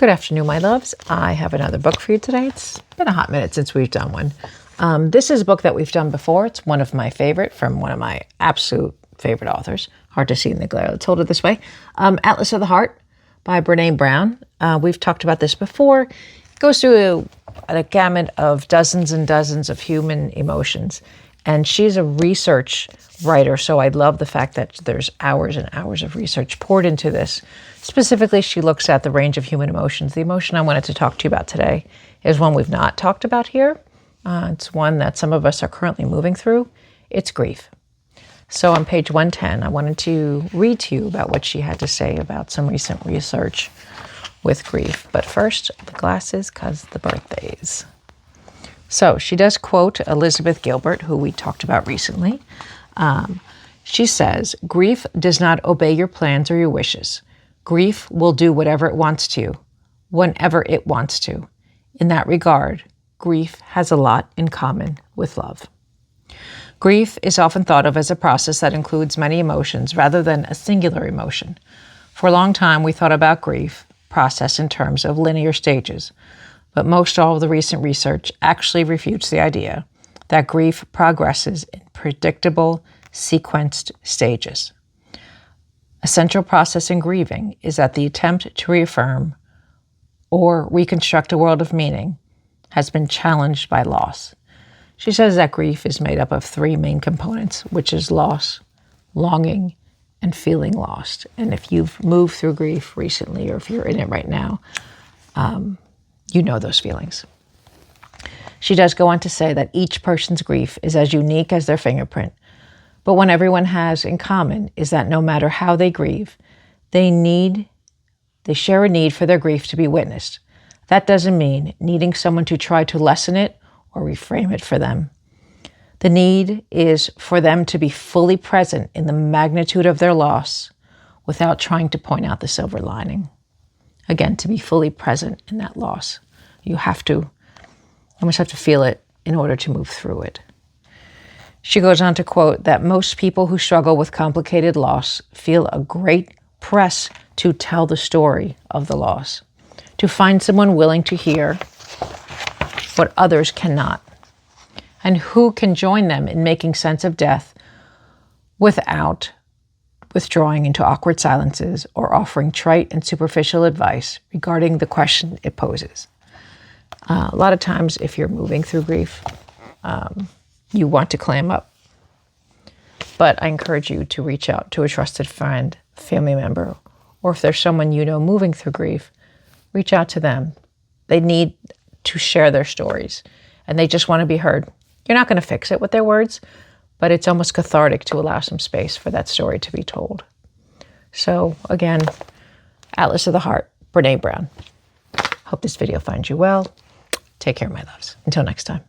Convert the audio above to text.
Good afternoon, my loves. I have another book for you today. It's been a hot minute since we've done one. This is a book that we've done before. It's one of my favorite from one of my absolute favorite authors. Hard to see in the glare. Let's hold it this way. Atlas of the Heart by Brene Brown. We've talked about this before. It goes through a gamut of dozens and dozens of human emotions. And she's a research writer, so I love the fact that there's hours and hours of research poured into this. Specifically, she looks at the range of human emotions. The emotion I wanted to talk to you about today is one we've not talked about here. It's one that some of us are currently moving through. It's grief. So on page 110, I wanted to read to you about what she had to say about some recent research with grief. But first, the glasses, because the birthdays. So she does quote Elizabeth Gilbert, who we talked about recently. She says, "Grief does not obey your plans or your wishes. Grief will do whatever it wants to, whenever it wants to. In that regard, grief has a lot in common with love." Grief is often thought of as a process that includes many emotions rather than a singular emotion. For a long time, we thought about grief process in terms of linear stages. But most all of the recent research actually refutes the idea that grief progresses in predictable, sequenced stages. A central process in grieving is that the attempt to reaffirm or reconstruct a world of meaning has been challenged by loss. She says that grief is made up of three main components, which is loss, longing, and feeling lost. And if you've moved through grief recently, or if you're in it right now, you know those feelings. She does go on to say that each person's grief is as unique as their fingerprint, but what everyone has in common is that no matter how they grieve, they share a need for their grief to be witnessed. That doesn't mean needing someone to try to lessen it or reframe it for them. The need is for them to be fully present in the magnitude of their loss without trying to point out the silver lining. Again, to be fully present in that loss. You almost have to feel it in order to move through it. She goes on to quote that most people who struggle with complicated loss feel a great press to tell the story of the loss, to find someone willing to hear what others cannot, and who can join them in making sense of death without withdrawing into awkward silences or offering trite and superficial advice regarding the question it poses. A lot of times, if you're moving through grief, you want to clam up. But I encourage you to reach out to a trusted friend, family member, or if there's someone you know moving through grief, reach out to them. They need to share their stories, and they just want to be heard. You're not going to fix it with their words, but it's almost cathartic to allow some space for that story to be told. So again, Atlas of the Heart, Brene Brown. Hope this video finds you well. Take care, my loves. Until next time.